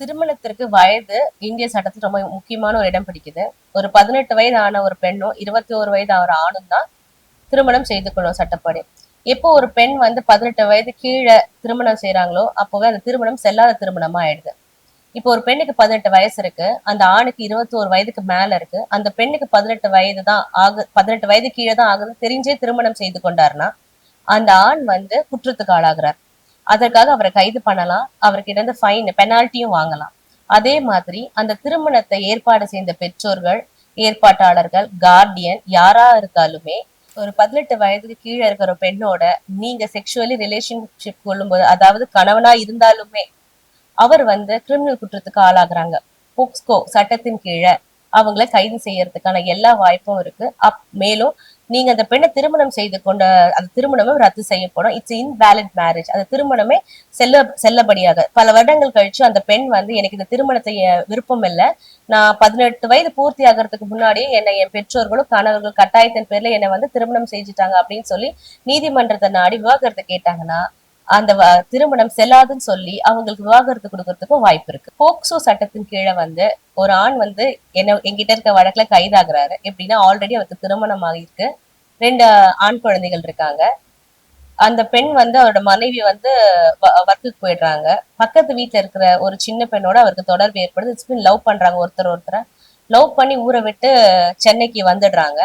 திருமணத்திற்கு வயது இந்திய சட்டத்தில் ரொம்ப முக்கியமான ஒரு இடம் பிடிக்குது. ஒரு 18 வயது ஆன ஒரு பெண்ணும் 21 வயது ஆன ஆணும் தான் திருமணம் செய்து கொள்ளும் சட்டப்படி. எப்போ ஒரு பெண் வந்து 18 வயது கீழே திருமணம் செய்யறாங்களோ அப்பவே அந்த திருமணம் செல்லாத திருமணமா ஆயிடுது. இப்போ ஒரு பெண்ணுக்கு 18 வயசு இருக்கு, அந்த ஆணுக்கு 21 வயதுக்கு மேல இருக்கு, அந்த பெண்ணுக்கு 18 வயது தான் 18 வயது கீழே தான் ஆகுது தெரிஞ்சே திருமணம் செய்து கொண்டாருன்னா அந்த ஆண் வந்து குற்றத்துக்கு ஆளாகிறார். அதற்காக அவரை கைது பண்ணலாம், அவர்கிட்ட இருந்து ஃபைன் பெனால்ட்டியும் வாங்கலாம். அதே மாதிரி அந்த திருமணத்தை ஏற்பாடு செய்த பெற்றோர்கள், ஏற்பாட்டாளர்கள், கார்டியன் யாரா இருந்தாலுமே ஒரு 18 வயதுக்கு கீழே இருக்கிற பெண்ணோட நீங்க செக்ஷுவலி ரிலேஷன்ஷிப் கொள்ளும்போது, அதாவது கணவனா இருந்தாலுமே அவர் வந்து கிரிமினல் குற்றத்துக்கு ஆளாகிறாங்க. போக்ஸ்கோ சட்டத்தின் கீழே அவங்கள கைது செய்யறதுக்கான எல்லா வாய்ப்பும் இருக்கு. மேலும் நீங்க அந்த பெண்ணை திருமணம் செய்து கொண்ட அந்த திருமணமே ரத்து செய்யப்படும். It's invalid marriage. அந்த திருமணமே செல்லபடியாக பல வருடங்கள் கழிச்சு அந்த பெண் வந்து எனக்கு இந்த திருமணத்தை விருப்பம் இல்லை, நான் 18 வயது பூர்த்தி ஆகிறதுக்கு முன்னாடியே என்னை என் பெற்றோர்களும் கணவர்கள் கட்டாயத்தின் பேர்ல என்னை வந்து திருமணம் செஞ்சுட்டாங்க அப்படின்னு சொல்லி நீதிமன்றத்தை நாடி விவாகரத்தை கேட்டாங்கன்னா அந்த திருமணம் செல்லாதுன்னு சொல்லி அவங்களுக்கு விவாகரத்து கொடுக்கறதுக்கும் வாய்ப்பு இருக்கு. போக்சோ சட்டத்தின் கீழே வந்து ஒரு ஆண் வந்து என்கிட்ட இருக்க வழக்குல கைதாகிறாரு. எப்படின்னா ஆல்ரெடி அவருக்கு திருமணம் ஆகிருக்கு, 2 ஆண் குழந்தைகள் இருக்காங்க. அந்த பெண் வந்து அவரோட மனைவி வந்து ஒர்க்குக்கு போயிடுறாங்க. பக்கத்து வீட்டுல இருக்கிற ஒரு சின்ன பெண்ணோட அவருக்கு தொடர்பு ஏற்படுது. லவ் பண்றாங்க, ஒருத்தரை லவ் பண்ணி ஊரை விட்டு சென்னைக்கு வந்துடுறாங்க.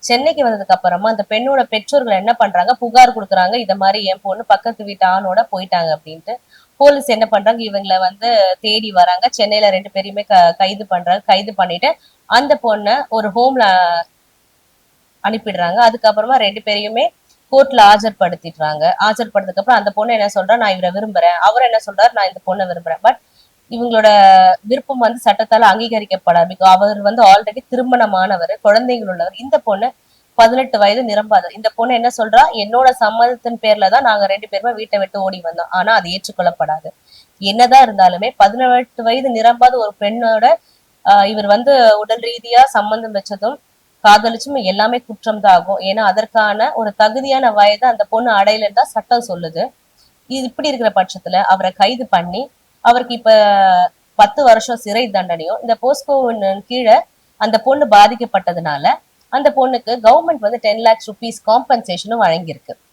சென்னைக்கு வந்ததுக்கு அப்புறமா அந்த பெண்ணோட பெற்றோர்கள் என்ன பண்றாங்க, புகார் கொடுக்குறாங்க, இத மாதிரி என் பொண்ணு பக்கத்து வீட்டு ஆணோட போயிட்டாங்க அப்படின்ட்டு. போலீஸ் என்ன பண்றாங்க, இவங்களை வந்து தேடி வராங்க. சென்னையில 2 பேரையுமே கைது பண்றாங்க. கைது பண்ணிட்டு அந்த பொண்ணை ஒரு ஹோம்ல அனுப்பிடுறாங்க. அதுக்கப்புறமா 2 பேரையுமே கோர்ட்ல ஆஜர்படுத்திடுறாங்க. ஆஜர்படுத்ததுக்கு அப்புறம் அந்த பொண்ணு என்ன சொல்றா, நான் இவரை விரும்புறேன், அவர் என்ன சொல்றாரு, நான் இந்த பொண்ணை விரும்புறேன். பட் இவங்களோட விருப்பம் வந்து சட்டத்தால அங்கீகரிக்கப்படாது. அவர் வந்து ஆல்ரெடி திருமணமானவர், குழந்தைகள் உள்ளவர். இந்த பொண்ணு 18 வயது நிரம்பாது. இந்த பொண்ணு என்ன சொல்றா, என்னோட சம்மதத்தின் பேர்ல தான் நாங்க 2 பேருமே வீட்டை விட்டு ஓடி வந்தோம். ஆனா அது ஏற்றுக்கொள்ளப்படாது. என்னதான் இருந்தாலுமே 18 வயது நிரம்பாத ஒரு பெண்ணோட இவர் வந்து உடல் ரீதியா சம்பந்தம் வச்சதும் காதலிச்சும் எல்லாமே குற்றம் தான் ஆகும். ஏன்னா அதற்கான ஒரு தகுதியான வயதை அந்த பொண்ணு அடையலன்னு தான் சட்டம் சொல்லுது. இது இப்படி இருக்கிற பட்சத்துல அவரை கைது பண்ணி அவருக்கு இப்ப 10 வருஷம் சிறை தண்டனையும், இந்த போஸ்கோவின் கீழே அந்த பொண்ணு பாதிக்கப்பட்டதுனால அந்த பொண்ணுக்கு கவர்மெண்ட் வந்து 10 lakhs rupees காம்பன்சேஷனும் வழங்கியிருக்கு.